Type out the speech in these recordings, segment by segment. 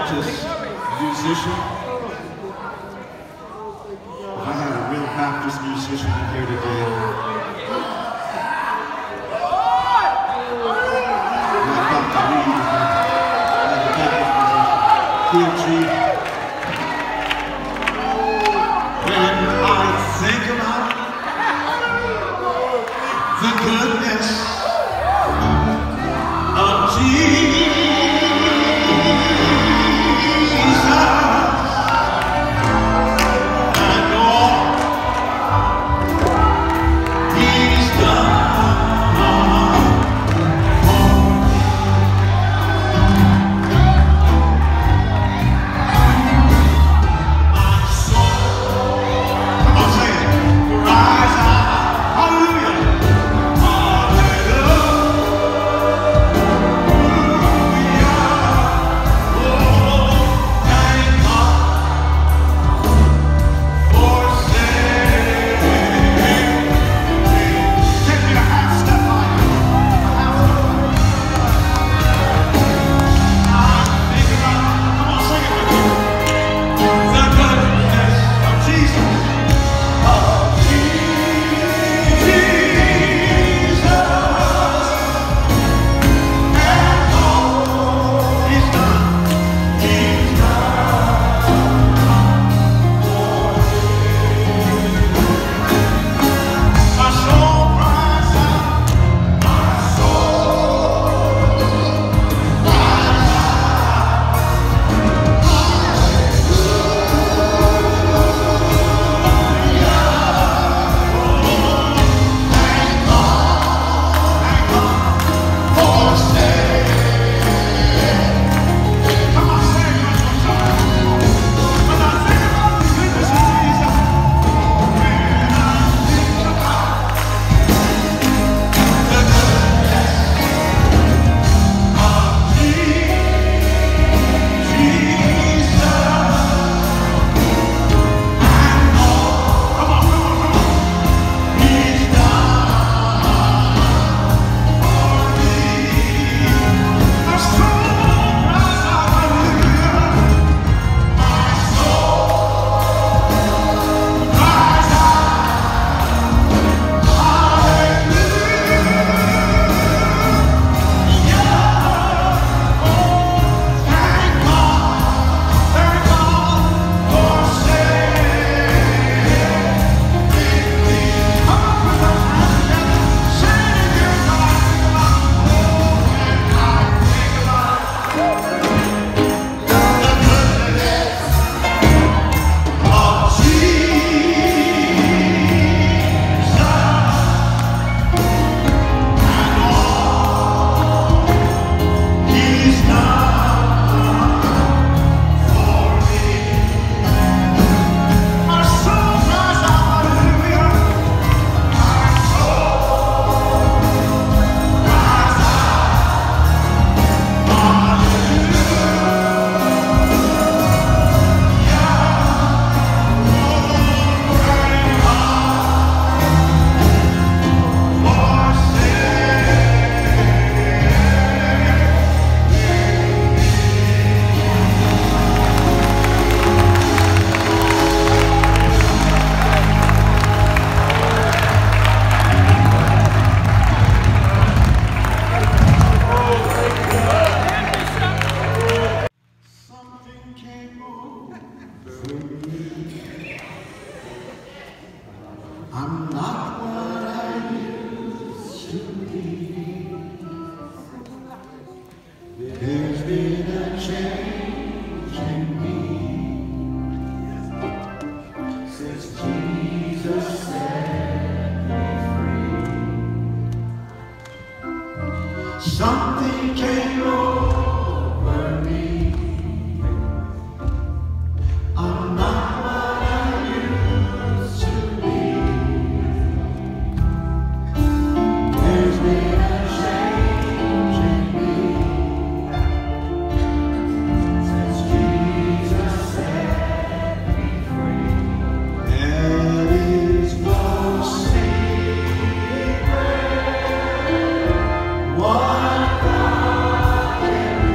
Baptist musician. If I had a real Baptist musician in here today, like Dr. Reed, like a Baptist musician, T.G. When I think about the goodness of Jesus, Something came over me. I'm not what I used to be. There's been a change in me since Jesus set me free. There is no secret. What God can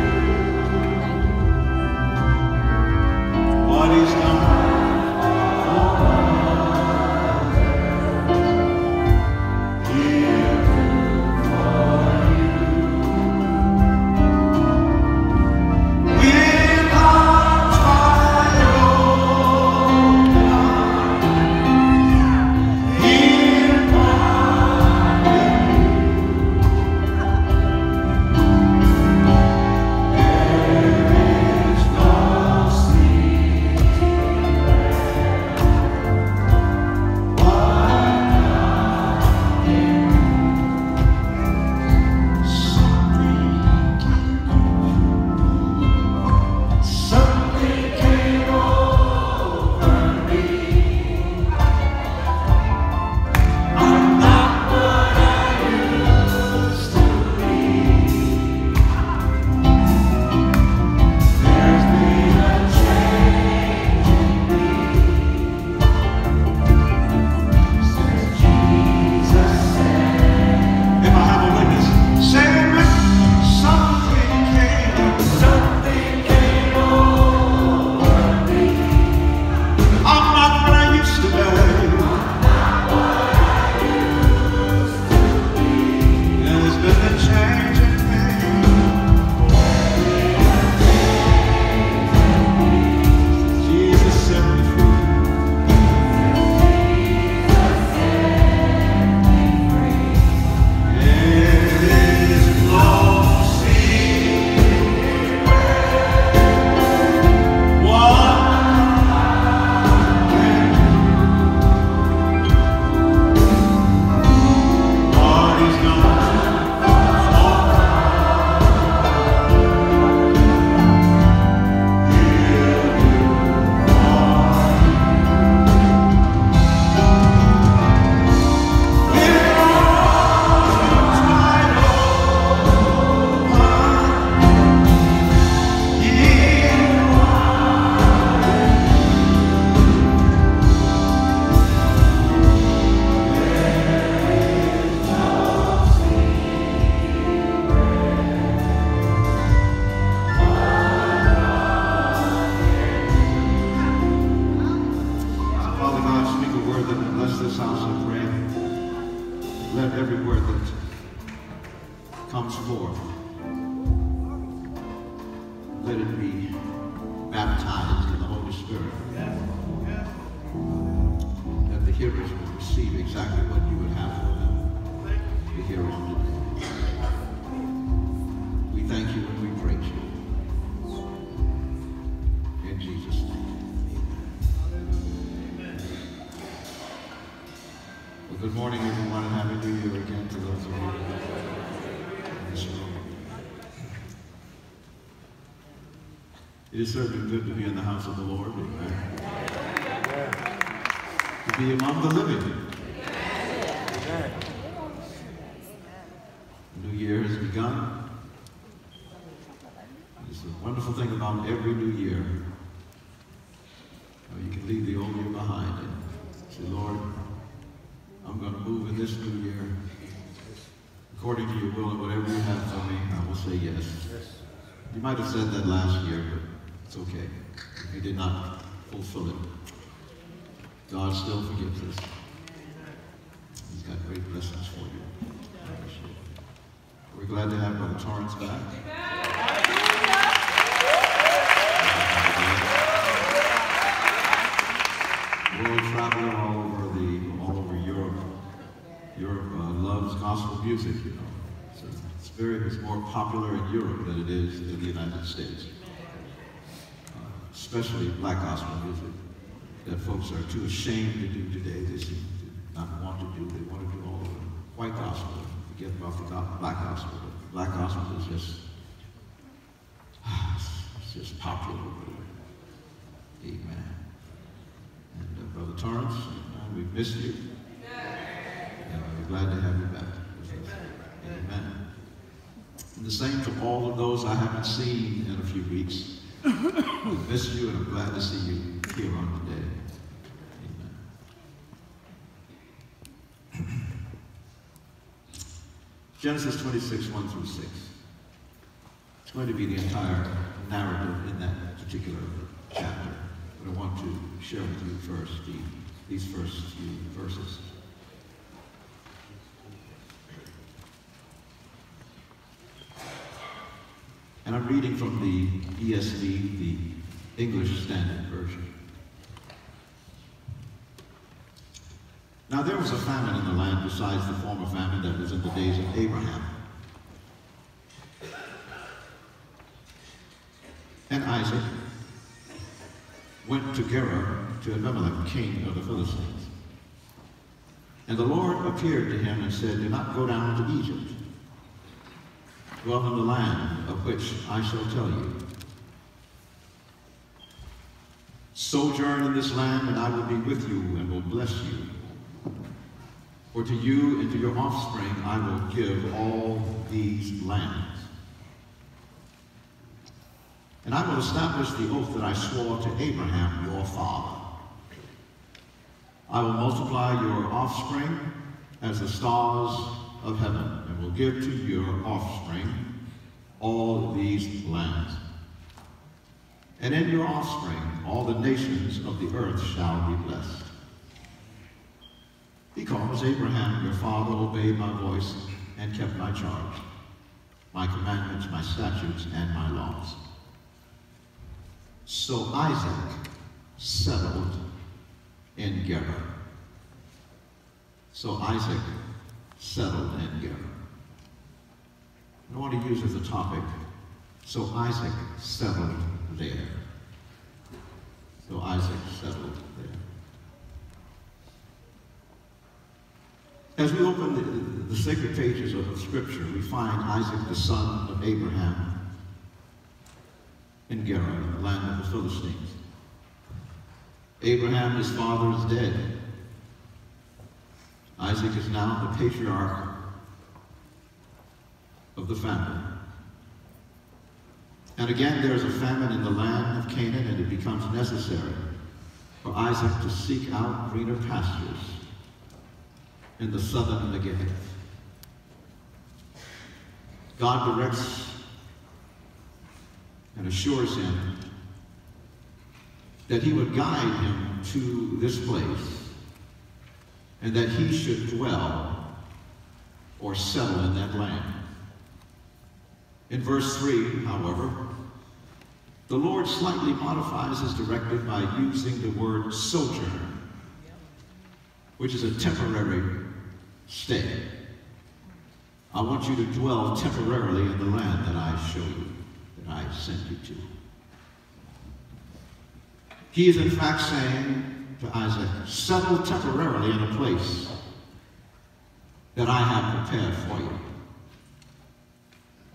the word that will bless this house, I pray. Let every word that comes forth, let it be baptized in the Holy Spirit. That the hearers will receive exactly what you would have for them to hear on today. We thank you and we praise you. In Jesus' name. Amen. Well, good morning, everyone, and Happy New Year again to those of you in this room. It is certainly good to be in the house of the Lord. Amen. To be among the living. Amen. The new year has begun. It's a wonderful thing about every new year. You can leave the old year behind and say, Lord, I'm going to move in this new year. According to your will and whatever you have for me, I will say yes. You might have said that last year, but it's okay. If you did not fulfill it, God still forgives us. He's got great blessings for you. We're glad to have Brother Torrance back. World traveler all over Europe. Europe loves gospel music, you know. So it's more popular in Europe than it is in the United States. Especially black gospel music that folks are too ashamed to do today. They seem to not want to do. They want to do all of the white gospel. Forget about the black gospel. But black gospel is just popular. Amen. And Brother Torrance, we've missed you. And we're glad to have you back with us. Amen. And the same to all of those I haven't seen in a few weeks. I miss you, and I'm glad to see you here on today. Amen. Genesis 26, 1 through 6. It's going to be the entire narrative in that particular chapter. But I want to share with you first these first few verses. And I'm reading from the ESV, the English Standard Version. Now there was a famine in the land besides the former famine that was in the days of Abraham. And Isaac went to Gerar to Abimelech, king of the Philistines. And the Lord appeared to him and said, do not go down to Egypt. Dwell in the land of which I shall tell you. Sojourn in this land, and I will be with you and will bless you. For to you and to your offspring I will give all these lands. And I will establish the oath that I swore to Abraham your father. I will multiply your offspring as the stars of heaven, and will give to your offspring all these lands. And in your offspring all the nations of the earth shall be blessed. Because Abraham your father obeyed my voice and kept my charge, my commandments, my statutes, and my laws. So Isaac settled in Gerar. So Isaac settled in Gerar. I want to use as a topic, so Isaac settled there. So Isaac settled there. As we open the sacred pages of the Scripture, we find Isaac, the son of Abraham, in Gerar, the land of the Philistines. Abraham, his father, is dead. Isaac is now the patriarch of the family. And again, there is a famine in the land of Canaan, and it becomes necessary for Isaac to seek out greener pastures in the southern Negev. God directs and assures him that he would guide him to this place and that he should dwell or settle in that land. In verse 3, however, the Lord slightly modifies his directive by using the word sojourn, which is a temporary stay. I want you to dwell temporarily in the land that I show you, that I sent you to. He is in fact saying to Isaac, settle temporarily in a place that I have prepared for you.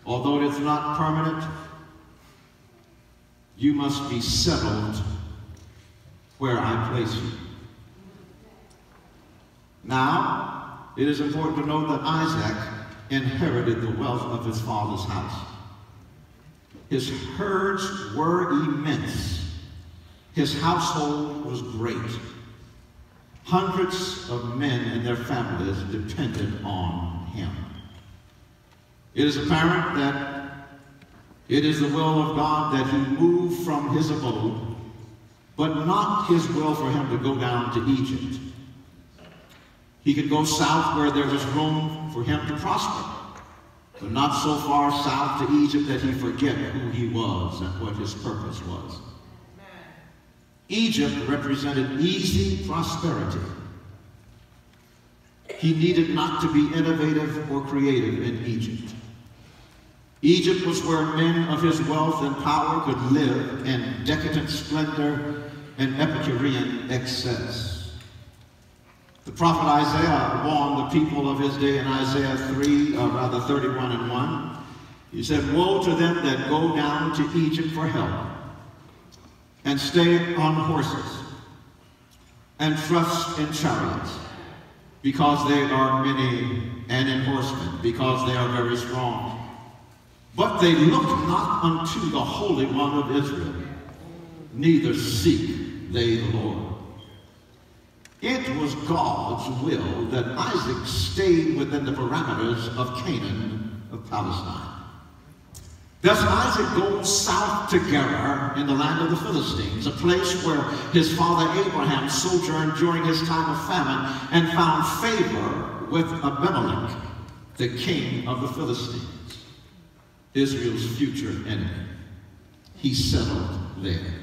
Although it is not permanent, you must be settled where I place you. Now, it is important to note that Isaac inherited the wealth of his father's house. His herds were immense. His household was great. Hundreds of men and their families depended on him. It is apparent that it is the will of God that he move from his abode, but not his will for him to go down to Egypt. He could go south where there was room for him to prosper, but not so far south to Egypt that he forget who he was and what his purpose was. Egypt represented easy prosperity. He needed not to be innovative or creative in Egypt. Egypt was where men of his wealth and power could live in decadent splendor and Epicurean excess. The prophet Isaiah warned the people of his day in Isaiah 31 and 1. He said, woe to them that go down to Egypt for help, and stay on horses, and trust in chariots, because they are many, and in horsemen, because they are very strong. But they look not unto the Holy One of Israel, neither seek they the Lord. It was God's will that Isaac stayed within the parameters of Canaan, of Palestine. Thus Isaac goes south to Gerar in the land of the Philistines, a place where his father Abraham sojourned during his time of famine and found favor with Abimelech, the king of the Philistines, Israel's future enemy. He settled there.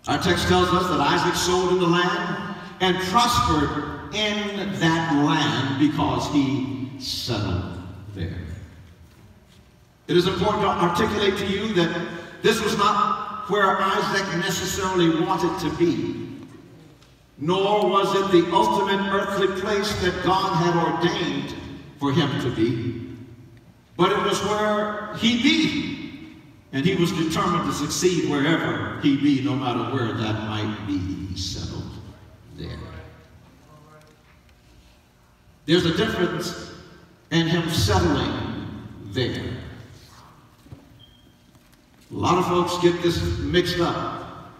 Our text tells us that Isaac sowed in the land and prospered in that land because he settled there. It is important to articulate to you that this was not where Isaac necessarily wanted to be, nor was it the ultimate earthly place that God had ordained for him to be, but it was where he be, and he was determined to succeed wherever he be, no matter where that might be. He settled there. There's a difference in him settling there. A lot of folks get this mixed up.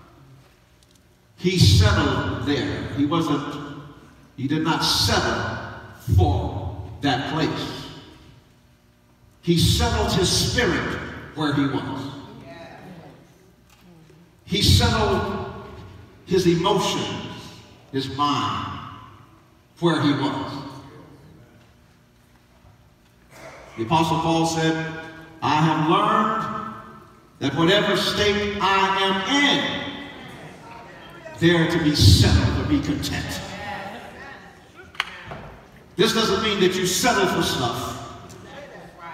He settled there. He did not settle for that place. He settled his spirit where he was. He settled his emotions, his mind, where he was. The Apostle Paul said, I have learned that whatever state I am in, there to be settled, to be content. This doesn't mean that you settle for stuff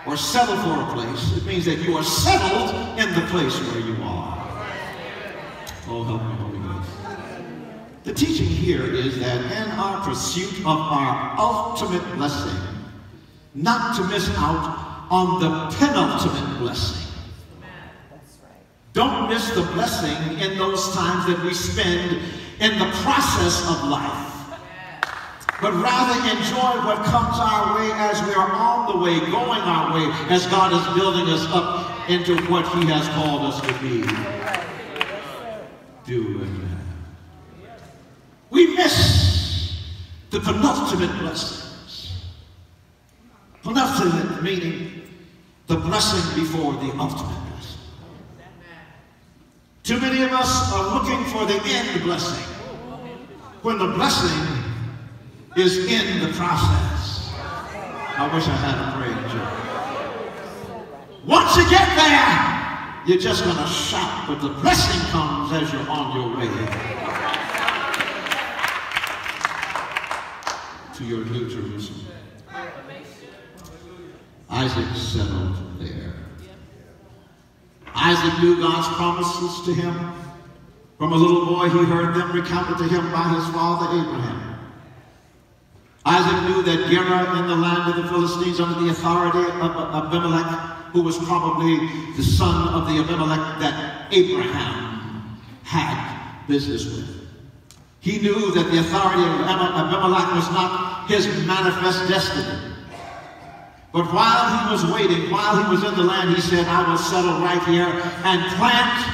or settle for a place. It means that you are settled in the place where you are. Oh, help me, Holy Ghost. The teaching here is that in our pursuit of our ultimate blessing, not to miss out on the penultimate blessing. Don't miss the blessing in those times that we spend in the process of life, but rather enjoy what comes our way as we are on the way, going our way, as God is building us up into what he has called us to be. Do it. We miss the penultimate blessings. Penultimate meaning the blessing before the ultimate. Too many of us are looking for the end blessing, when the blessing is in the process. I wish I had a praying church. Once you get there, you're just going to shout, but the blessing comes as you're on your way to your New Jerusalem. Isaac settled there. Isaac knew God's promises to him. From a little boy, he heard them recounted to him by his father Abraham. Isaac knew that Gerar in the land of the Philistines under the authority of Abimelech, who was probably the son of the Abimelech that Abraham had business with. He knew that the authority of Abimelech was not his manifest destiny. But while he was waiting, while he was in the land, he said, I will settle right here and plant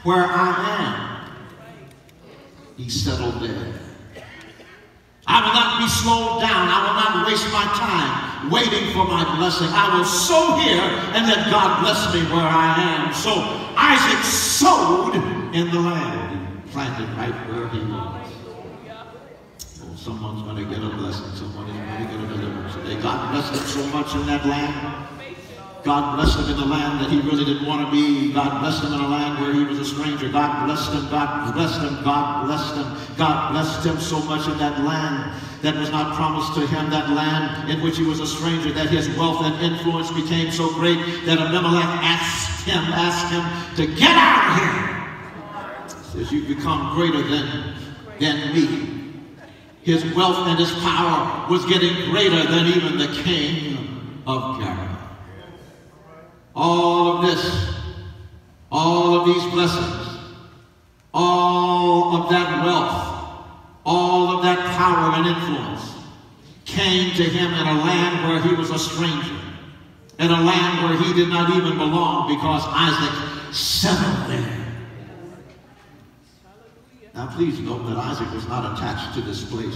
where I am. He settled there. I will not be slowed down. I will not waste my time waiting for my blessing. I will sow here and let God bless me where I am. So Isaac sowed in the land. He planted right where he was. Oh, someone's going to get a blessing. Someone is going to get a deliverance today. God blessed him so much in that land. God blessed him in the land that he really didn't want to be. God blessed him in a land where he was a stranger. God blessed him, God blessed him, God blessed him. God blessed him so much in that land that was not promised to him, that land in which he was a stranger, that his wealth and influence became so great that Abimelech asked him to get out of here. He says, you've become greater than me. His wealth and his power was getting greater than even the king of Gerar. All of this, all of these blessings, all of that wealth, all of that power and influence came to him in a land where he was a stranger, in a land where he did not even belong, because Isaac settled there. Now please note that Isaac was not attached to this place.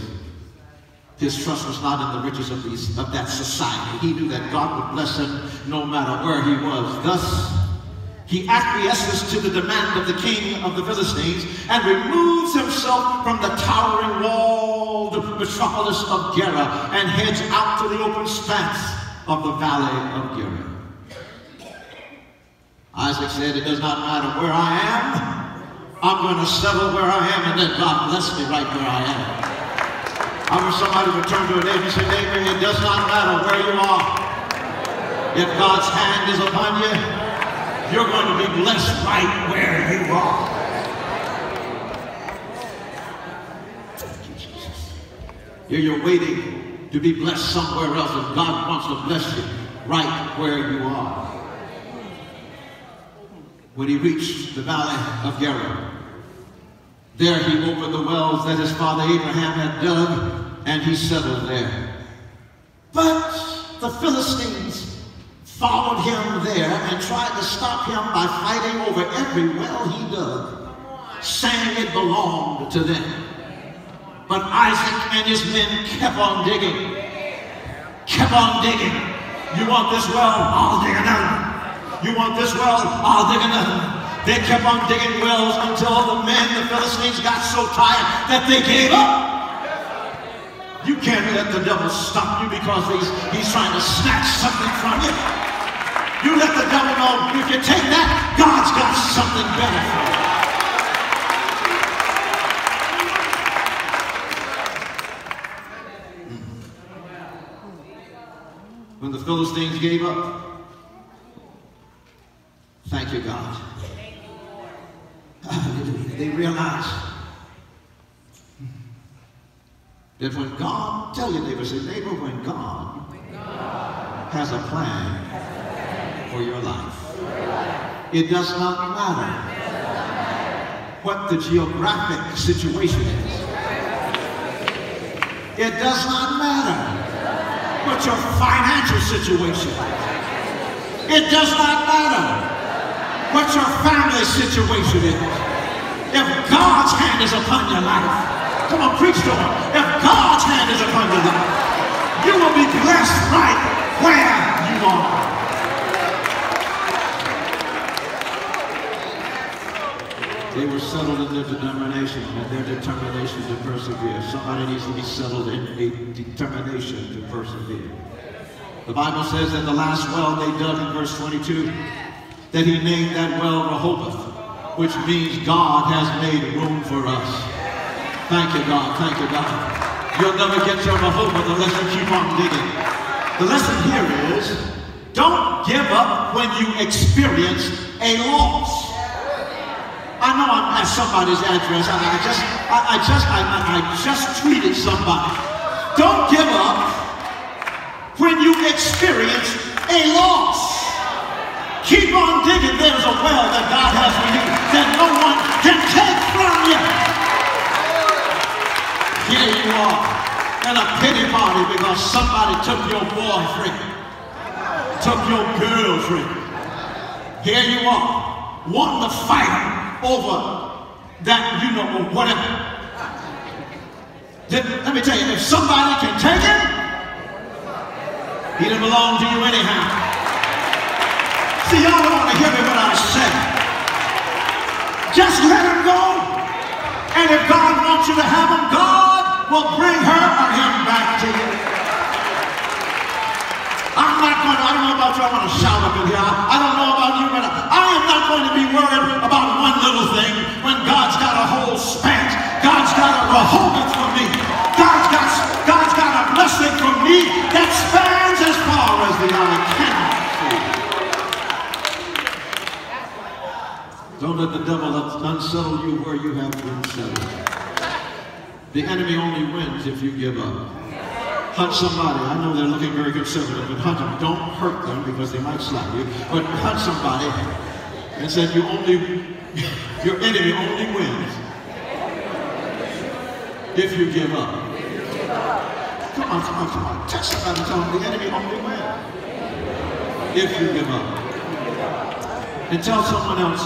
His trust was not in the riches of that society. He knew that God would bless him no matter where he was. Thus, he acquiesces to the demand of the king of the Philistines and removes himself from the towering walled metropolis of Gerar and heads out to the open expanse of the valley of Gerar. Isaac said, it does not matter where I am. I'm going to settle where I am and let God bless me right where I am. I wish somebody would turn to a neighbor and say, neighbor, it does not matter where you are. If God's hand is upon you, you're going to be blessed right where you are. Thank you, Jesus. Here you're waiting to be blessed somewhere else, and God wants to bless you right where you are. When he reached the valley of Gerar, there he opened the wells that his father Abraham had dug, and he settled there. But the Philistines followed him there and tried to stop him by fighting over every well he dug, saying it belonged to them. But Isaac and his men kept on digging. Kept on digging. You want this well? I'll dig another. You want this well? I'll dig another. They kept on digging wells until the Philistines, got so tired that they gave up. You can't let the devil stop you because he's trying to snatch something from you. You let the devil know, if you take that, God's got something better for you. When the Philistines gave up, thank you, God. They realized that when God, tell your neighbor, say, neighbor, when God has a plan for your life, it does not matter what the geographic situation is. It does not matter what your financial situation is. It does not matter what your family situation is. If God's hand is upon your life, come on, preach to him. If God's hand is upon your life, you will be blessed right where you are. They were settled in their determination and their determination to persevere. Somebody needs to be settled in a determination to persevere. The Bible says that the last well they dug in verse 22, that he named that well Rehoboth, which means God has made room for us. Thank you, God. Thank you, God. You'll never get your Rehoboth unless you keep on digging. The lesson here is, don't give up when you experience a loss. I know I'm at somebody's address. I just tweeted somebody. Don't give up when you experience a loss. Keep on digging. There's a well that God has for you that no one can take from you. Here you are at a pity party because somebody took your boyfriend, took your girlfriend. Here you are, wanting to fight over that, you know, or whatever. Let me tell you, if somebody can take it, he didn't belong to you anyhow. See, y'all don't want to hear me when I say, just let him go. And if God wants you to have him, God will bring her or him back to you. I'm not going to, I don't know about you, I want to shout up in here. I don't know about you, but I am not going to be worried about one little thing when God's got a whole span. God's got a Rehoboth for me. God's got a blessing for me that spans as far as the eye cannot see. Don't let the devil unsettle you where you have been settled. The enemy only wins if you give up. Hunt somebody. I know they're looking very conservative, but hunt them. Don't hurt them because they might slap you. But hunt somebody and say your enemy only wins if you give up. Come on. Touch somebody and tell them the enemy only wins if you give up. And tell someone else,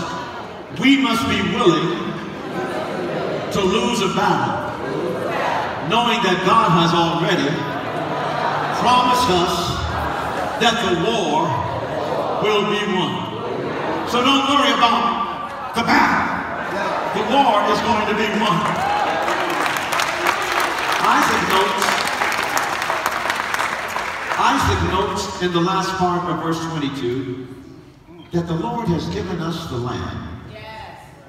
we must be willing to lose a battle, knowing that God has already promised us that the war will be won. So don't worry about the battle. The war is going to be won. Isaac notes in the last part of verse 22 that the Lord has given us the land.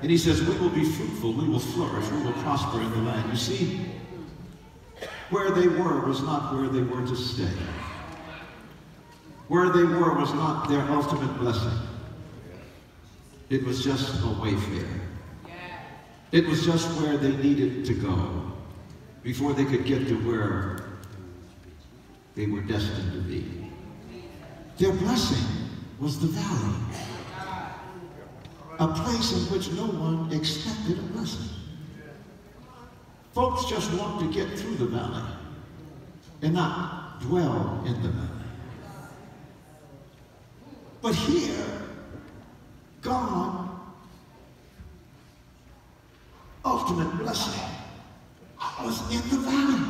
And he says, we will be fruitful, we will flourish, we will prosper in the land. You see, where they were was not where they were to stay. Where they were was not their ultimate blessing. It was just a wayfare. It was just where they needed to go before they could get to where they were destined to be. Their blessing was the valley, a place in which no one expected a blessing. Folks just want to get through the valley and not dwell in the valley. But here, God, ultimate blessing, was in the valley.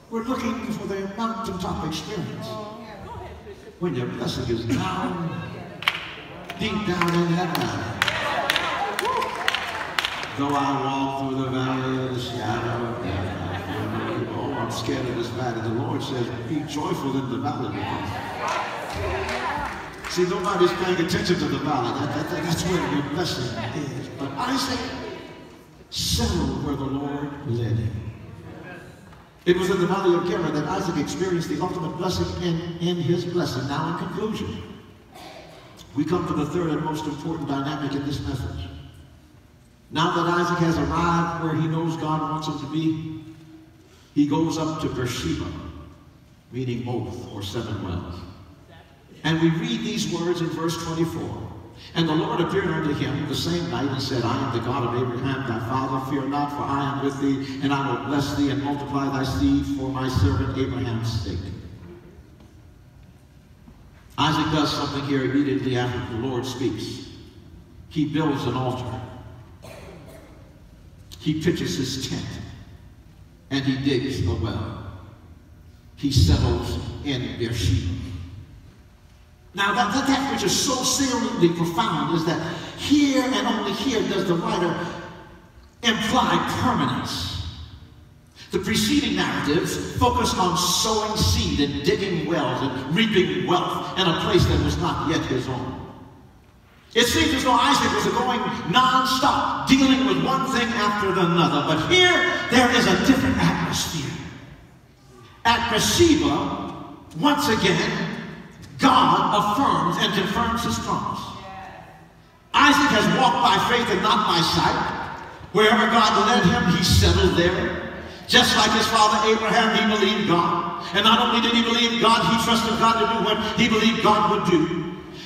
We're looking for the mountaintop experience. When your blessing is down, deep down in that valley. Though I walk through the valley of the shadow of death, oh, I'm scared of this valley. The Lord says, be joyful in the valley. See, nobody's paying attention to the valley. That's where your blessing is. But Isaac settled where the Lord led him. It was in the valley of Gerar that Isaac experienced the ultimate blessing in his blessing. Now, in conclusion, we come to the third and most important dynamic in this message. Now that Isaac has arrived where he knows God wants him to be, he goes up to Beersheba, meaning oath or 7 wells. And we read these words in verse 24. And the Lord appeared unto him the same night and said, I am the God of Abraham thy father, fear not, for I am with thee, and I will bless thee and multiply thy seed for my servant Abraham's sake. Isaac does something here immediately after the Lord speaks. He builds an altar. He pitches his tent, and he digs a well. He settles in Beersheba. Now, that which is so saliently profound is that here and only here does the writer imply permanence. The preceding narratives focus on sowing seed and digging wells and reaping wealth in a place that was not yet his own. It seems as though Isaac was going non-stop, dealing with one thing after another. But here, there is a different atmosphere. At Beersheba, once again, God affirms and confirms his promise. Isaac has walked by faith and not by sight. Wherever God led him, he settled there. Just like his father Abraham, he believed God. And not only did he believe God, he trusted God to do what he believed God would do.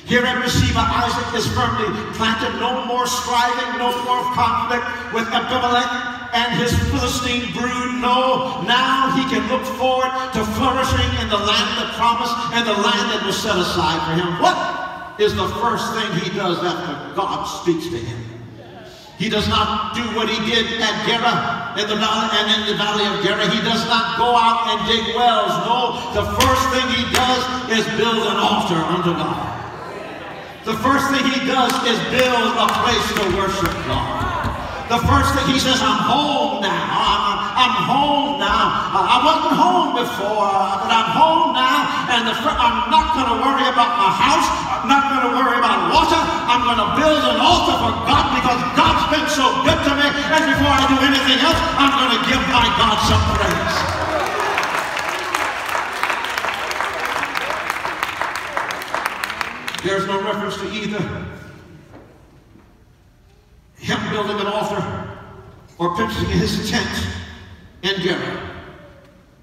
Here at Beersheba, Isaac is firmly planted. No more striving, no more conflict with Abimelech and his Philistine brood. No, now he can look forward to flourishing in the land of promise and the land that was set aside for him. What is the first thing he does after God speaks to him? He does not do what he did at Gerar in the valley of Gerar. He does not go out and dig wells. No, the first thing he does is build an altar unto God. The first thing he does is build a place to worship God. The first thing he says, I'm home now. I'm home now. I wasn't home before, but I'm home now. And I'm not going to worry about my house. I'm not going to worry about water. I'm going to build an altar for God because God's been so good to me. And before I do anything else, I'm going to give my God some praise. There's no reference to either him building an altar or pitching his tent in Gerar.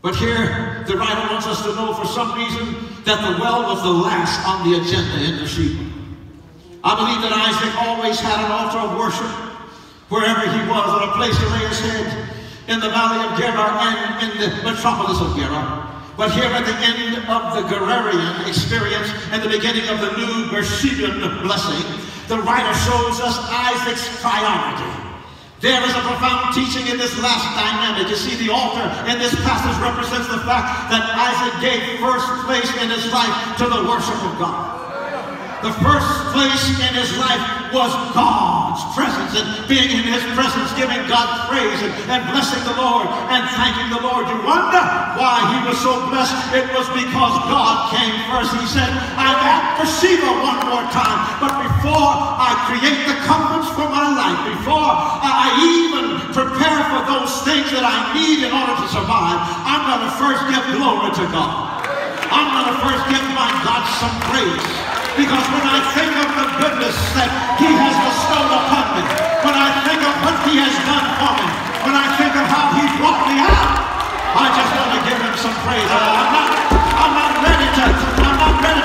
But here, the writer wants us to know for some reason that the well was the last on the agenda in Beersheba. I believe that Isaac always had an altar of worship wherever he was, and a place to lay his head in the valley of Gerar and in the metropolis of Gerar. But here at the end of the Gerarian experience and the beginning of the new Beersheban blessing, the writer shows us Isaac's priority. There is a profound teaching in this last dynamic. You see, the altar in this passage represents the fact that Isaac gave first place in his life to the worship of God. The first place in his life was God's presence, and being in his presence, giving God praise and blessing the Lord and thanking the Lord. You wonder why he was so blessed? It was because God came first. He said, I'm at Beersheba one more time, but before I create the comforts for my life, before I even prepare for those things that I need in order to survive, I'm going to first give glory to God. I'm going to first give my God some praise. Because when I think of the goodness that he has bestowed upon me, when I think of what he has done for me, when I think of how he brought me out, I just want to give him some praise. I'm not ready to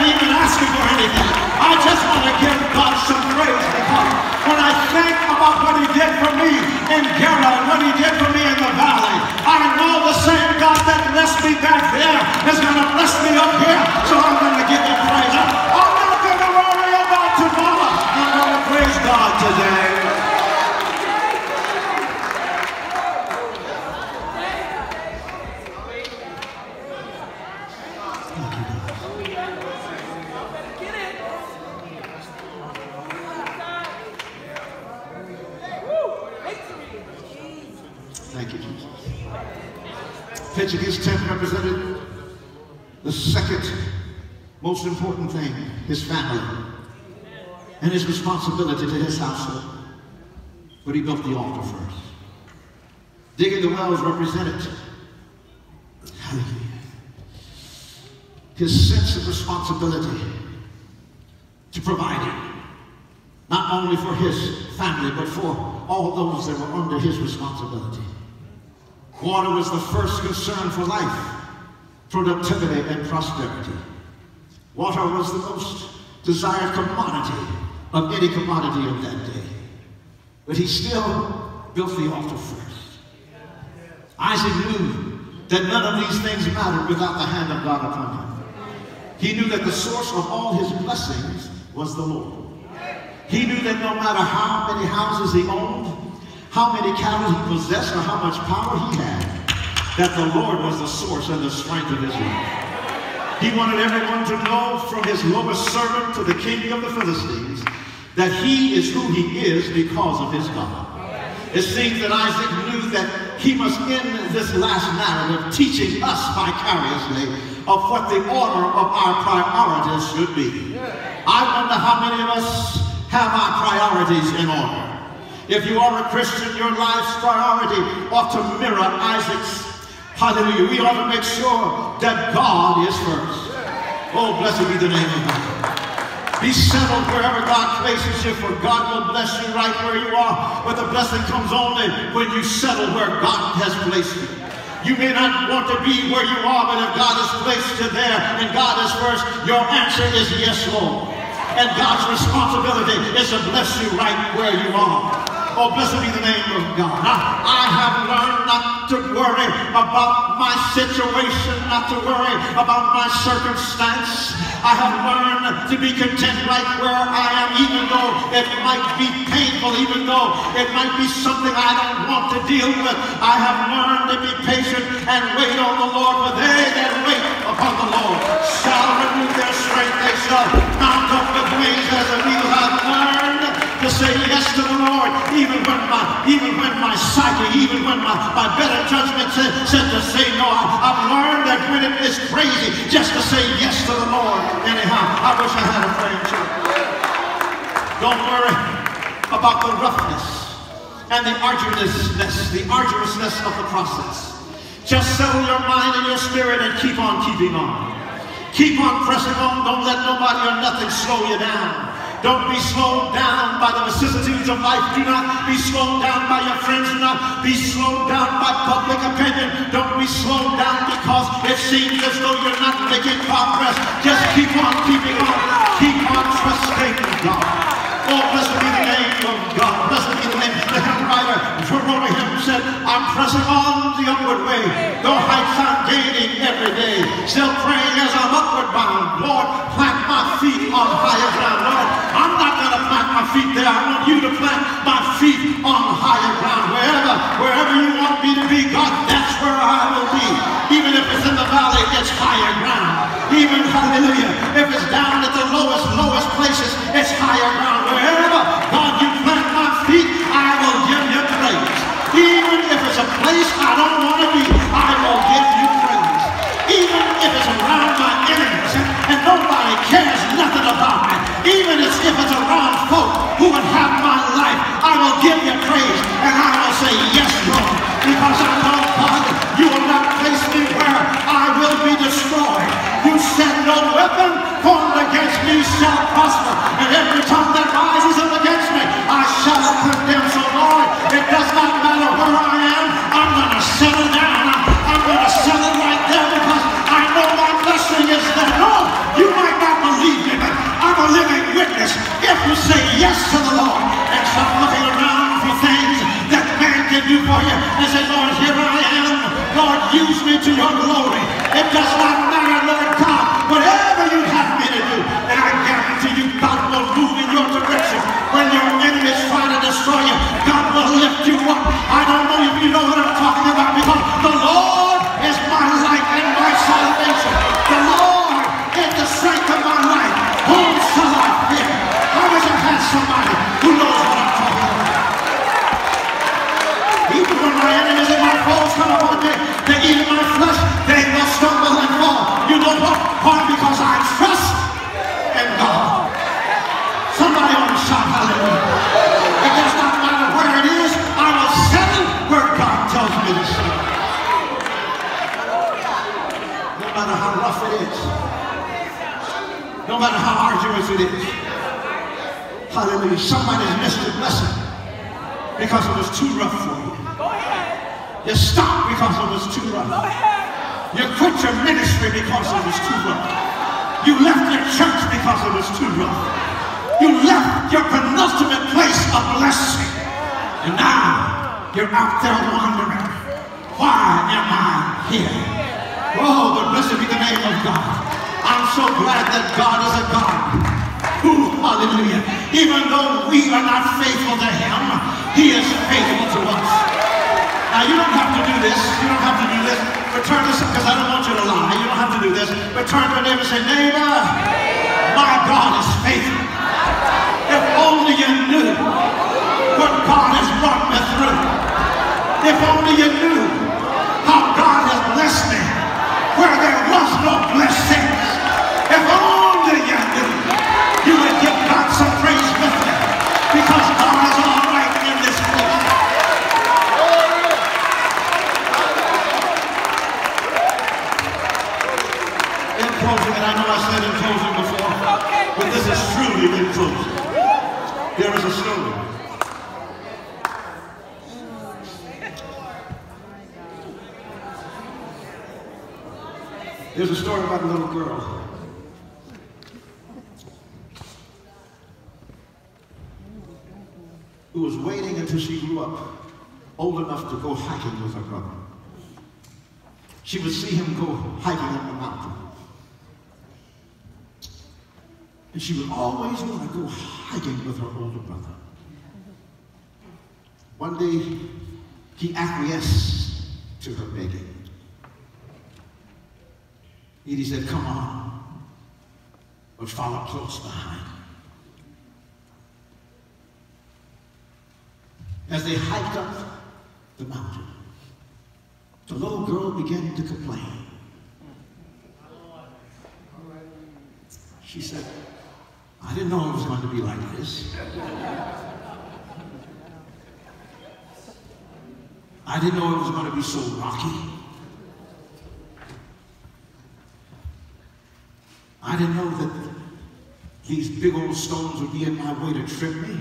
even ask him for anything. I just want to give God some praise because when I think about what he did for me in Gerar and what he did for me in the valley, I know the same God that blessed me back there is going to bless me up here, so I'm going to give him praise. I'm going to praise God today. Thank you, Jesus. Pitching his tent represented the second most important thing, his family. And his responsibility to his household. But he built the altar first. Digging the wells represented, hallelujah, his sense of responsibility to providing, not only for his family, but for all those that were under his responsibility. Water was the first concern for life, productivity, and prosperity. Water was the most desired commodity of any commodity of that day. But he still built the altar first. Isaac knew that none of these things mattered without the hand of God upon him. He knew that the source of all his blessings was the Lord. He knew that no matter how many houses he owned, how many cattle he possessed, or how much power he had, that the Lord was the source and the strength of his life. He wanted everyone to know, from his lowest servant to the king of the Philistines, that he is who he is because of his God. It seems that Isaac knew that he must end this last narrative teaching us vicariously of what the order of our priorities should be. I wonder how many of us have our priorities in order. If you are a Christian, your life's priority ought to mirror Isaac's. Hallelujah. We ought to make sure that God is first. Oh, blessed be the name of God. Be settled wherever God places you, for God will bless you right where you are. But the blessing comes only when you settle where God has placed you. You may not want to be where you are, but if God has placed you there and God is first, your answer is yes, Lord. And God's responsibility is to bless you right where you are. Oh, blessed be the name of God. I have learned not to worry about my situation, not to worry about my circumstance. I have learned to be content right where I am, even though it might be painful, even though it might be something I don't want to deal with. I have learned to be patient and wait on the Lord, for they that wait upon the Lord shall renew their strength. They shall mount up with wings as an eagle. Have learned to say yes to the Lord, even when my psyche, even when my better judgment said to say no. I've learned that when it is crazy, just to say yes to the Lord. Anyhow, I wish I had a praying church. Don't worry about the roughness and the arduousness of the process. Just settle your mind and your spirit and keep on keeping on. Keep on pressing on. Don't let nobody or nothing slow you down. Don't be slowed down by the vicissitudes of life. Do not be slowed down by your friends. Do not be slowed down by public opinion. Don't be slowed down because it seems as though you're not making progress. Just keep on keeping on. Keep on trusting God. Oh, blessed be the name of God. Blessed be the name. The hymn writer for wrote a hymn said, I'm pressing on the upward way, though heights I'm gaining every day. Still praying as I'm upward bound. Lord, plant my feet on higher ground. Lord, I'm not going to plant my feet there. I want you to plant my feet on higher ground. Wherever you want me to be, God, that's where I will be. Even if it's in the valley, it's higher ground. Even, hallelujah, if it's down at the lowest places, it's higher ground. Wherever, God, you plant my feet, I will give you praise. Even if it's a place I don't want to be, I will give you praise. Even if it's around my enemies and nobody cares nothing about me, even if it's around folk who would have my life, I will give you praise and I will say, yes, Lord, because I know, God, you will not place me where I will be destroyed. You said no weapon formed against me shall prosper, and every tongue that rises up against me, I shall condemn. So, Lord, it does not matter where I am, I'm going to settle down. I'm going to settle right there because I know my blessing is there. No, you might not believe me, but I'm a living witness. If you say yes to the Lord and stop looking around for things that man can do for you and say, Lord, here I am. Lord, use me to your glory. It does not matter, Lord God, whatever you have me to do. And I guarantee you, God will move in your direction. When your enemies try to destroy you, God will lift you up. I don't know if you know what I'm talking about, because the Lord is my light and my salvation. The Lord is the strength of my life. Whom shall I fear? I wish I had somebody who knows what I'm talking about. Even when my enemies and my foes come upon me, they eat my flesh, they will stumble and fall. You know what? Why? Because I trust in God. Somebody ought to shout hallelujah. It does not matter where it is, I will settle where God tells me to settle. No matter how rough it is, no matter how arduous it is. Hallelujah. Somebody's missed a blessing because it was too rough for you. You stopped because it was too rough. You quit your ministry because it was too rough. You left your church because it was too rough. You left your penultimate place of blessing. And now you're out there wondering, why am I here? Oh, but blessed be the name of God. I'm so glad that God is a God who, hallelujah, even though we are not faithful to him, he is faithful to us. Now, you don't have to do this. You don't have to do this. But turn this, because I don't want you to lie. You don't have to do this. But turn to a neighbor and say, neighbor, my God is faithful. If only you knew what God has brought me through. If only you knew how God has blessed me where there was no blessings. If only you knew, you would give God some praise with me, because God is all right in this place. In closing, and I know I said in closing before, but this is truly in closing. There is a story. There's a story about a little girl who was waiting until she grew up, old enough to go hiking with her brother. She would see him go hiking up the mountain. And she would always want to go hiking with her older brother. One day, he acquiesced to her begging. And he said, come on, but follow close behind. As they hiked up the mountain, the little girl began to complain. She said, I didn't know it was going to be like this. I didn't know it was going to be so rocky. I didn't know that these big old stones would be in my way to trip me.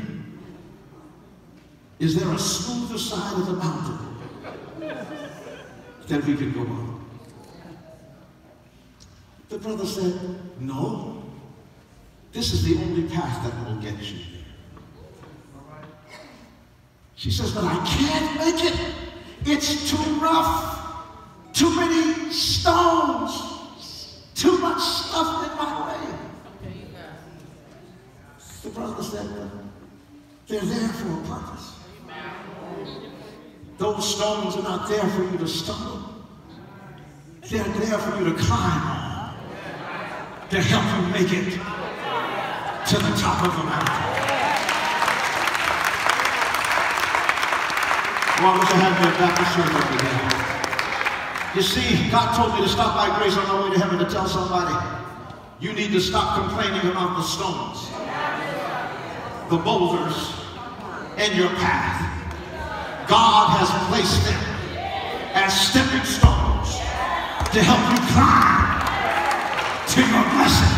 Is there a smoother side of the mountain that we could go on? The brother said, no. This is the only path that will get you there. She says, but I can't make it. It's too rough. Too many stones. Too much stuff in my way. The brother said, they're there for a purpose. Those stones are not there for you to stumble. They're there for you to climb on, to help you make it to the top of the mountain. Well, I wish I had been Baptist church over there. You see, God told me to stop by Grace on my way to heaven to tell somebody, you need to stop complaining about the stones, the boulders in your path. God has placed them as stepping stones to help you climb to your blessing.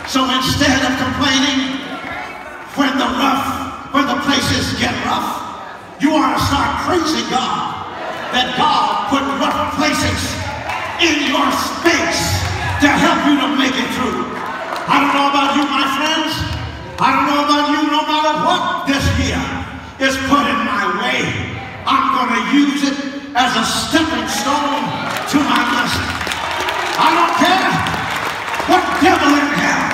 So instead of complaining when the places get rough, you ought to start praising God that God put rough places in your space to help you to make it through. I don't know about you, my friends. I don't know about you, no matter what this year is put in my way, I'm going to use it as a stepping stone to my blessing. I don't care what devil in hell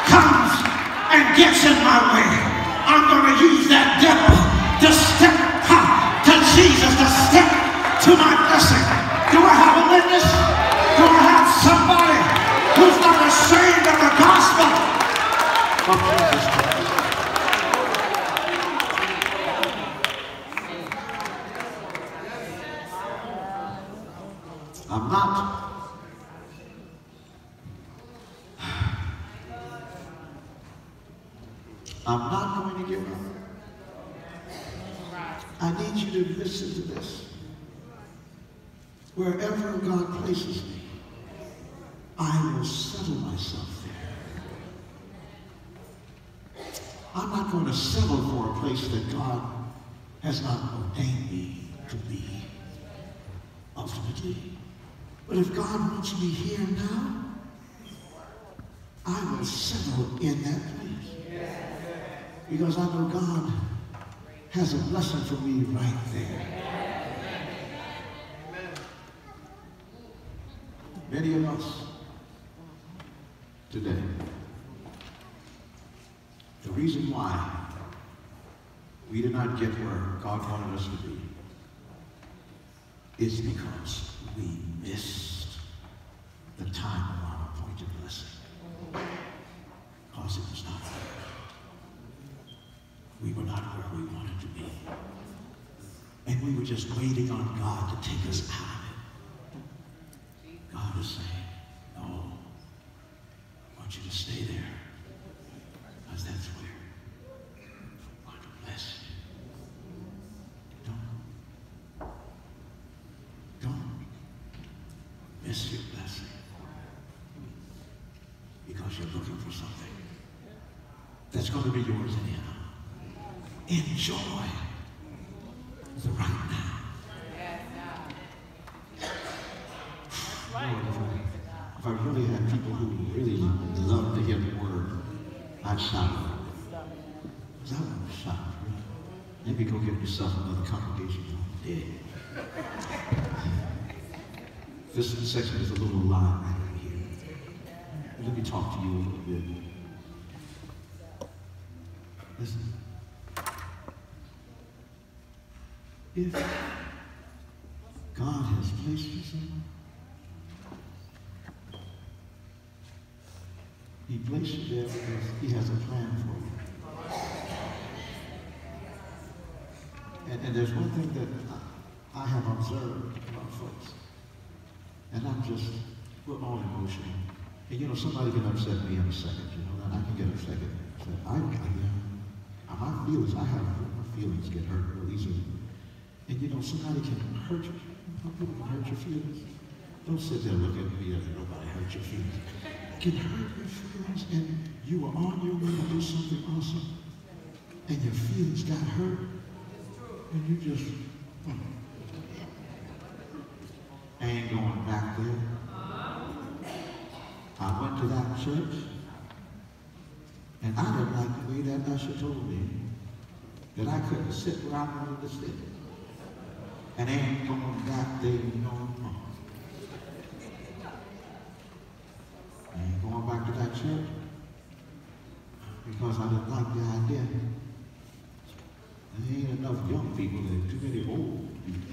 comes and gets in my way. I'm going to use that devil to step to Jesus, to step to my blessing. Do I have a witness? Do I have somebody who's not ashamed of the gospel of Jesus Christ? I'm not going to give up. I need you to listen to this. Wherever God places me, I will settle myself there. I'm not going to settle for a place that God has not ordained me to be ultimately. But if God wants me here now, I will settle in that place. Because I know God has a blessing for me right there. Many of us today, the reason why we did not get where God wanted us to be is because we missed the time of our appointed blessing. Because it was not there. We were not where we wanted to be. And we were just waiting on God to take us out of it. God is saying, no, I want you to stay there. Because that's where I want to bless you. Don't miss your blessing. Because you're looking for something that's going to be yours anyhow. Enjoy the right now. Lord, if I really had people who really love to hear the word, I'd shout. Because I want to shout. Maybe go get yourself another congregation. Yeah. This section is a little line right here. Let me talk to you a little bit. Listen. If God has placed you somewhere, He placed you there because He has a plan for you. And there's one thing that I have observed about folks, and I'm just, we're all emotional. And you know, somebody can upset me in a second, you know, and I can get upset. My feelings get hurt real easily. And you know, somebody can hurt you. People can hurt your feelings. Don't sit there and look at me and nobody hurt your feelings. Can hurt your feelings, and you were on your way to do something awesome, and your feelings got hurt, and you just, I ain't going back there. I went to that church, and I didn't like the way that usher told me that I couldn't sit where I wanted to sit. And I ain't going back there no more. I ain't going back to that church because I didn't like the idea. There ain't enough young people, there's too many old people.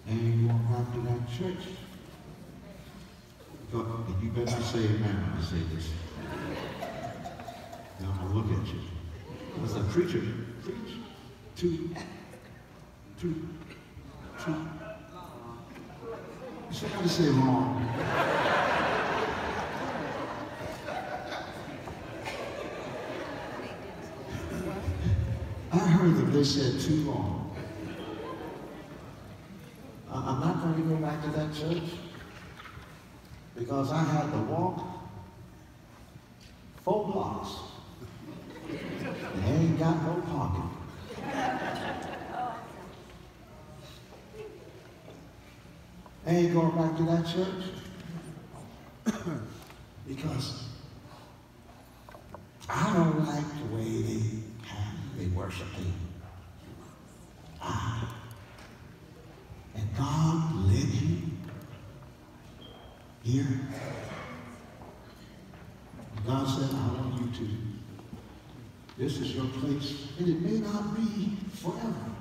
I ain't going back to that church. But you better not say amen when I say this. Then I'm going to look at you. Because a preacher preach to. Somebody say wrong. I heard that they said too long. I'm not going to go back to that church because I had to walk 4 blocks. They ain't got no parking. I ain't going back to that church because I don't like the way they worship me. And God led you here. God said, I want you to. This is your place, and it may not be forever,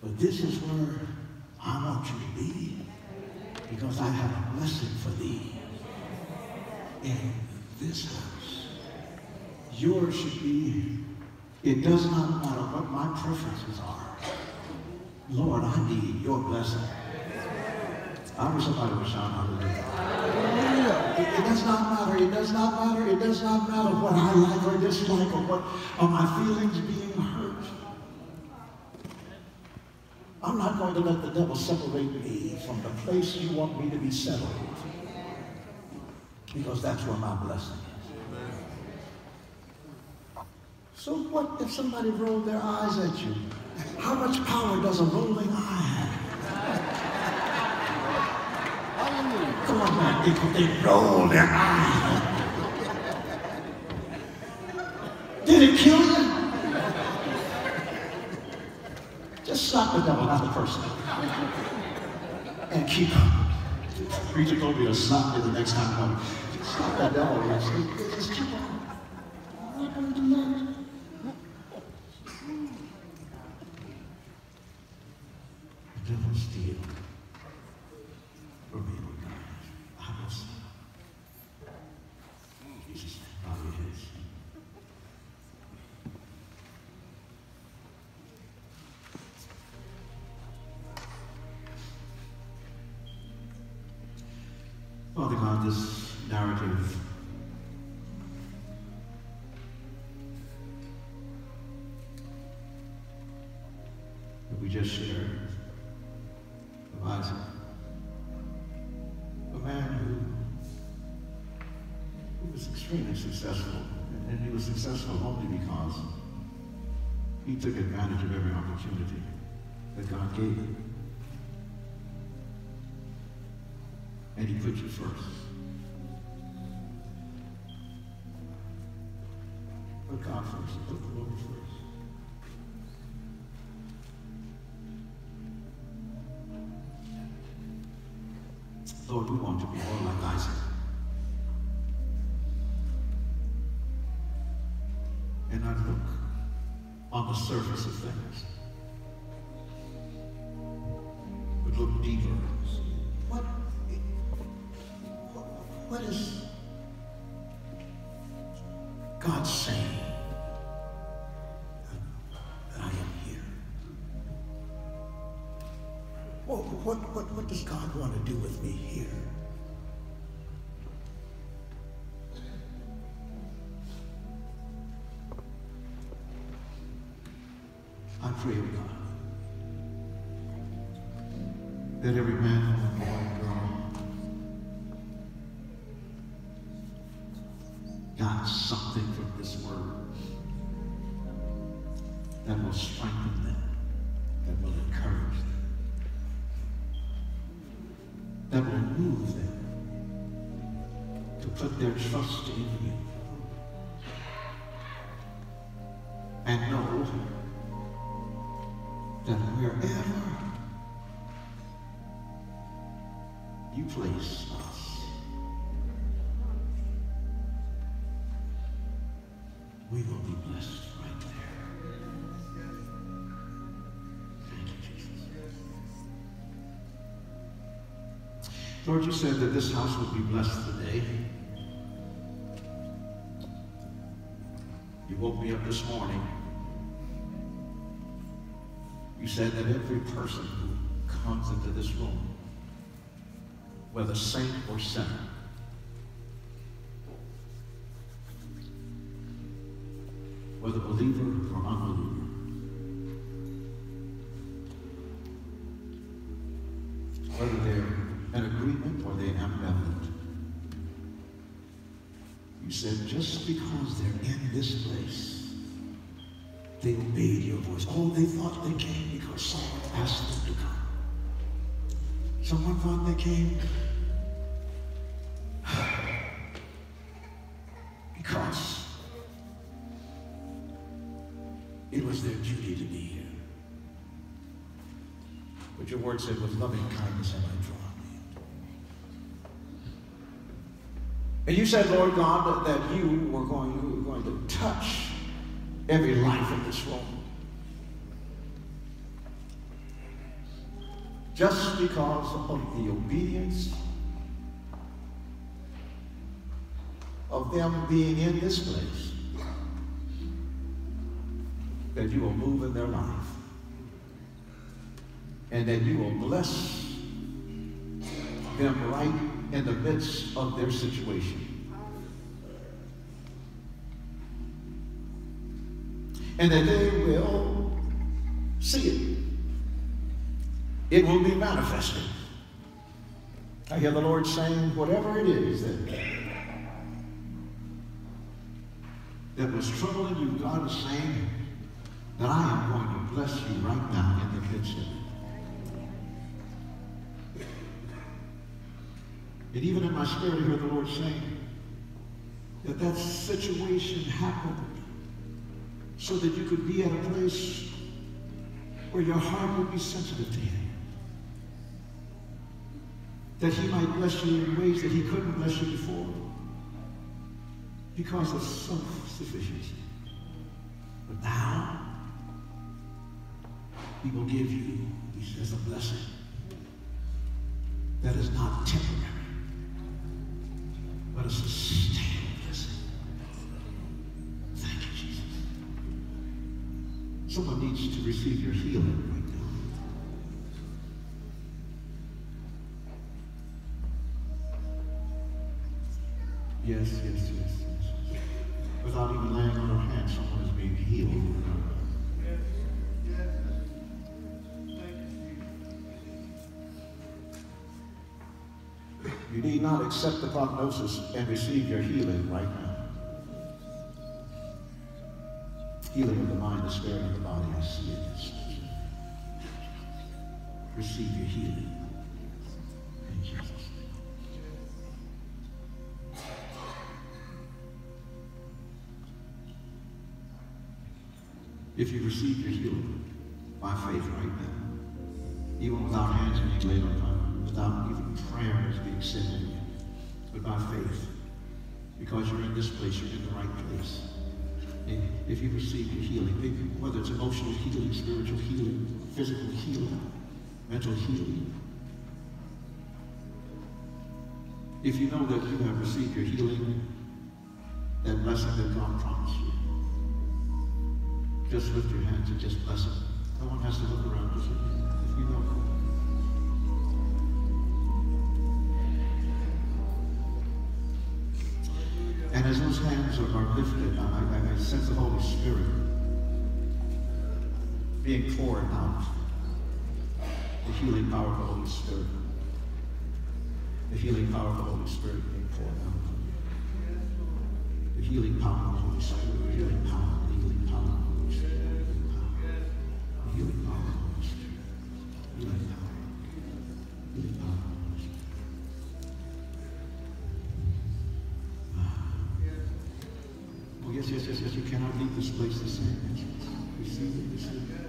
but this is where I want you to be, because I have a blessing for thee in this house. Yours should be, it does not matter what my preferences are. Lord, I need your blessing. I wish somebody would shout hallelujah. It does not matter. It does not matter. It does not matter what I like or dislike or what are my feelings being hurt. I'm not going to let the devil separate me from the place you want me to be settled, because that's where my blessing is. So what if somebody rolled their eyes at you? How much power does a rolling eye have? Come on, man, they roll their eyes. Did it kill you? Just slap the devil, not the person. And keep up. Preacher told me to slap me the next time I come. Just slap that devil. Just keep on. I'm not going to do that. Father God, this narrative that we just shared of Isaac, a man who was extremely successful, and he was successful only because he took advantage of every opportunity that God gave him. And he put you first. Put God first, put the Lord first. Lord, we want to be more like Isaac. And not look on the surface of things, but look deeper. What is God saying that I am here? What does God want to do with me here? I pray, oh God, that every man, woman, boy, and girl got something from this word that will strengthen them, that will encourage them, that will move them to put their trust in you and know that wherever you place us, we will be blessed right there. Thank you, Jesus. Lord, you said that this house would be blessed today. You woke me up this morning. You said that every person who comes into this room, whether saint or sinner, whether believer or unbeliever, whether they're in agreement or they're ambivalent, you said just because they're in this place, they obeyed your voice. Oh, they thought they came because someone asked them to come. Someone thought they came because it was their duty to be here. But your word said, with loving kindness have I drawn thee. And you said, Lord God, that you were going to touch every life in this room. Just because of the obedience of them being in this place, that you will move in their life and that you will bless them right in the midst of their situation. And that they will see it. It will be manifested. I hear the Lord saying, whatever it is that was troubling you, God is saying that I am going to bless you right now in the midst of it. And even in my spirit, I hear the Lord saying that situation happened so that you could be at a place where your heart would be sensitive to Him. That He might bless you in ways that He couldn't bless you before because of self-sufficiency. But now, He will give you, He says, a blessing that is not temporary, but a sustainable blessing. Thank you, Jesus. Someone needs to receive your healing right now. Yes, yes, yes, yes. Without even laying on her hands, someone is being healed. You need not accept the prognosis and receive your healing right now. Healing of the mind, the spirit, and the body. I see it. Receive your healing. In Jesus' name. If you receive your healing by faith right now, even without hands being laid on time, without even prayers being said to you, but by faith, because you're in this place, you're in the right place. And if you receive your healing, whether it's emotional healing, spiritual healing, physical healing, mental healing, if you know that you have received your healing, that blessing that God promised you, just lift your hands and just bless it. No one has to look around. Just if you know. And as those hands are lifted, I sense the Holy Spirit being poured out. The healing power of the Holy Spirit. The healing power of the Holy Spirit being poured out. The healing power of the Holy Spirit. The healing power. The healing power of the Holy Spirit. The healing power of the Holy Spirit. Healing power. Healing power of the Holy Spirit. Oh, yes, yes, yes, yes. You cannot leave this place the same. Receive it, receive it.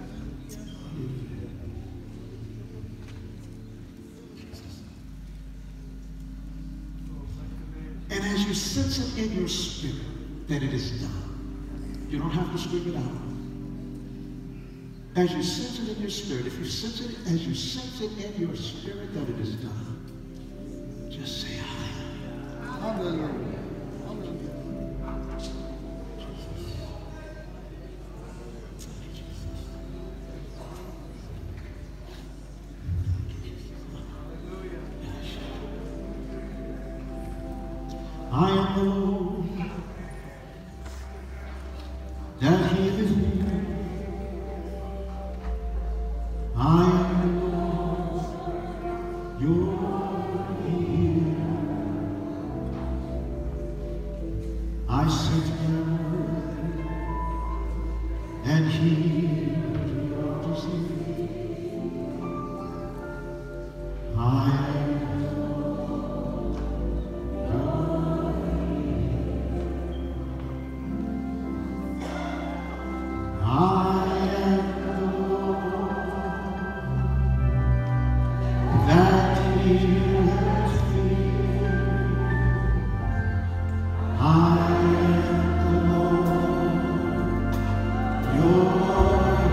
And as you sense it in your spirit that it is done, you don't have to scream it out. As you sense it in your spirit, if you sense it, as you sense it in your spirit that it is done, just say hallelujah. Hallelujah. I am the Lord that healeth thee. I am the Lord your healer. I sent my word and healed your disease. I am your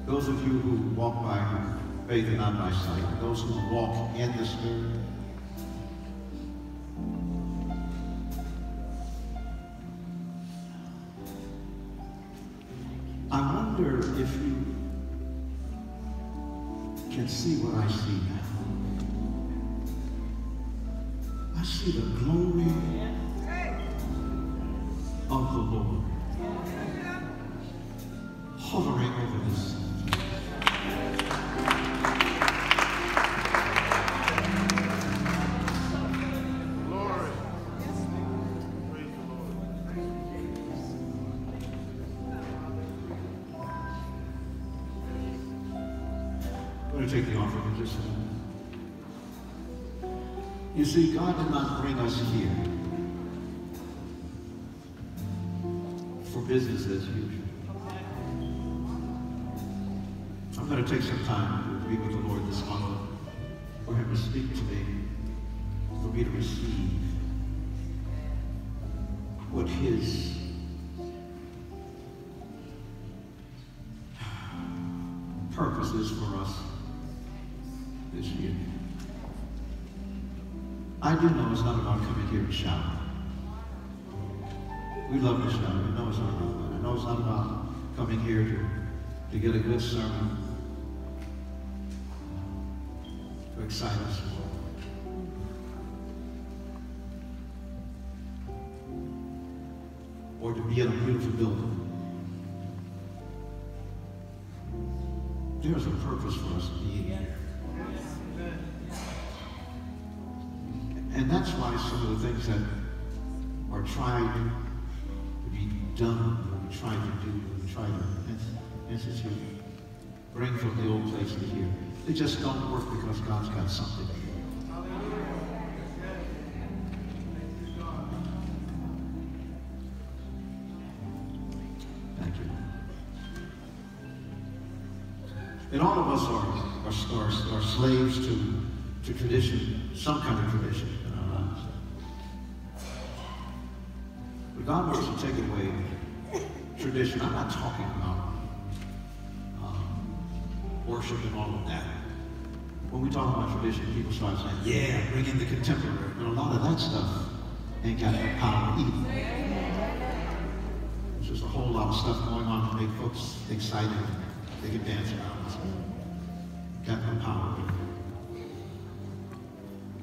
Those of you who walk by faith and not by sight, those who walk in the Spirit, I wonder if you can see what I see now. I see the glory of the Lord hovering over this. Glory. Praise the Lord. I'm going to take the offering in just a minute. You see, God did not bring us here for business as usual. I'm going to take some time to be with the Lord this month, for him to speak to me, for me to receive what his purpose is for us this year. I do know it's not about coming here and shout. We love to shout. I know it's not about that. I know it's not about coming here to get a good sermon, to excite us. Or to be in a beautiful building. There's a purpose for us being here. And that's why some of the things that are tried to be done, we try to do, we try to institute, bring from the old place to here, they just don't work because God's got something here. Thank you. And all of us are slaves to tradition, some kind of tradition in our lives. But God wants to take away tradition. I'm not talking about worship and all of that. When we talk about tradition, people start saying, yeah, bring in the contemporary. But a lot of that stuff ain't got no power either. There's just a whole lot of stuff going on to make folks excited. They can dance around. Got no power.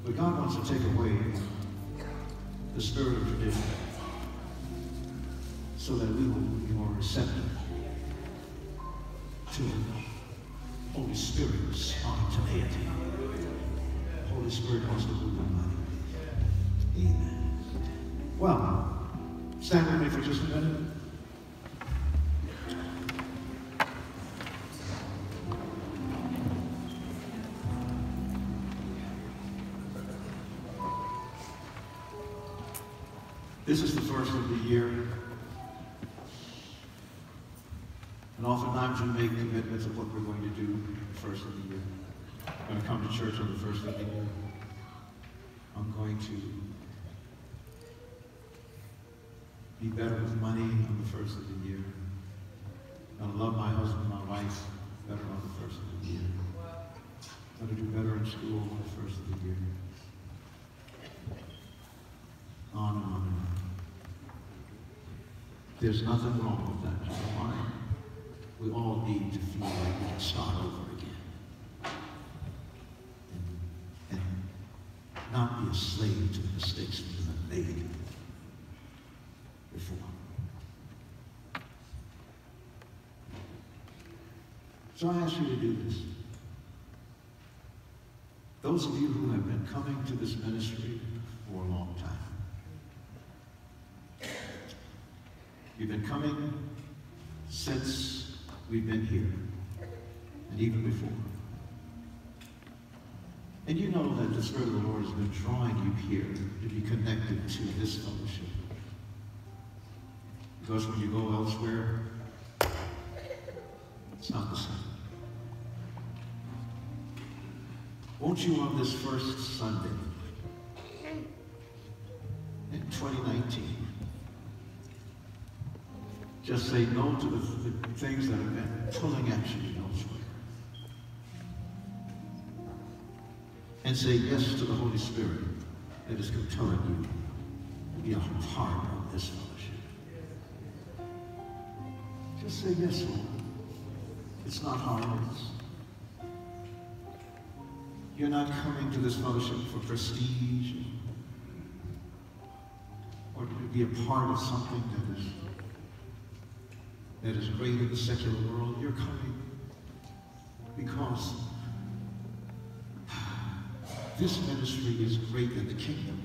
But God wants to take away the spirit of tradition so that we will be more receptive to the Holy Spirit's spontaneity. The Holy Spirit wants to move in money. Amen. Well, stand with me for just a minute. This is the first of the year. And oftentimes we make commitments of what we're going to do the first of the year. I'm going to come to church on the first of the year. I'm going to be better with money on the first of the year. I'm going to love my husband, my wife better on the first of the year. I'm going to do better in school on the first of the year. On and on and on. There's nothing wrong with that. You know why? We all need to feel like we can start over again. And not be a slave to the mistakes we have made before. So I ask you to do this. Those of you who have been coming to this ministry for a long time, you've been coming since we've been here, and even before. And you know that the Spirit of the Lord has been drawing you here to be connected to this fellowship. Because when you go elsewhere, it's not the same. Won't you on this first Sunday in 2019 just say no to the things that have been pulling at you, and say yes to the Holy Spirit that is compelling you to be a part of this fellowship. Just say yes, Lord. It's not hard. You're not coming to this fellowship for prestige or to be a part of something that is great in the secular world. You're coming because this ministry is great in the kingdom.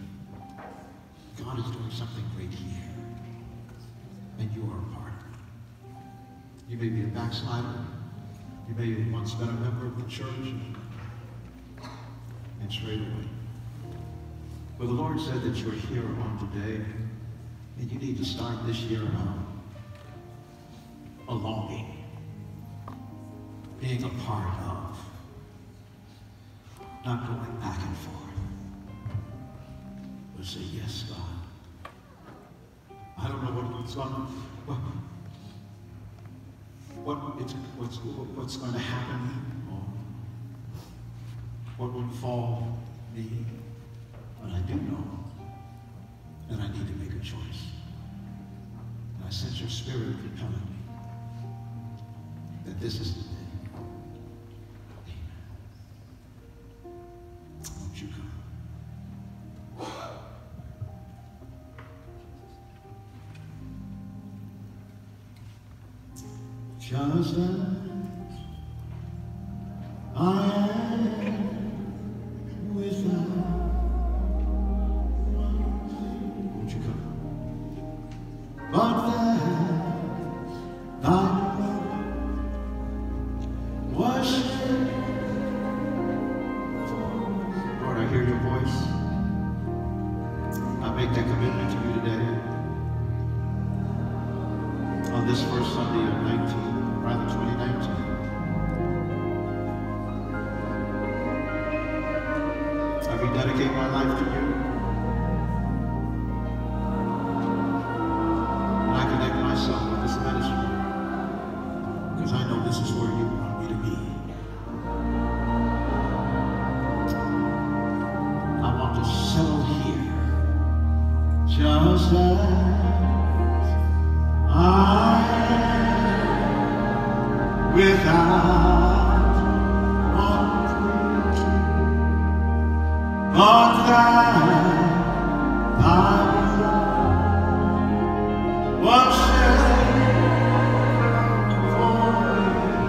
God is doing something great here, and you are a part of it. You may be a backslider. You may have once been a member of the church, and straight away. But the Lord said that you're here on today, and you need to start this year out a longing, being a part of, not going back and forth, but say, yes, God. I don't know what's going to happen, or what will befall me, but I do know that I need to make a choice. And I sense your spirit compelling me that this is the day. Amen. Won't you come? Just as I am without one thing. Won't you come? But that thy blood was shed for me. Lord, I hear your voice. I make that commitment to you today. On this first Sunday of 2019. I rededicate my life to you. And I connect myself with this ministry because I know this is where you want me to be. I want to settle here just as I am without one plea, but that thy blood was shed for me,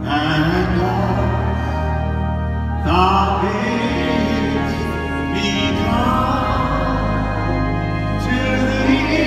and thou bidst me come to thee.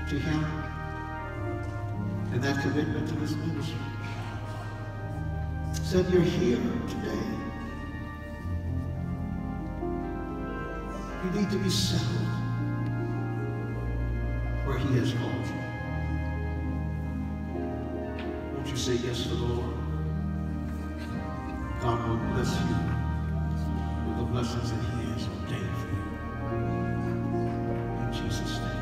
To him and that commitment to his ministry. Said you're here today. You need to be settled where he has called you. Won't you say yes to the Lord? God will bless you with the blessings that he has ordained for you. In Jesus' name.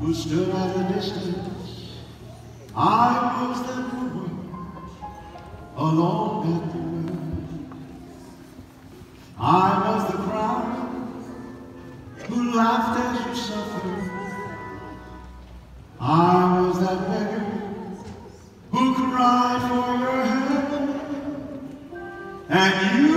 Who stood at a distance. I was that woman alone at the well. I was the crowd who laughed as you suffered. I was that beggar who cried for your help, and you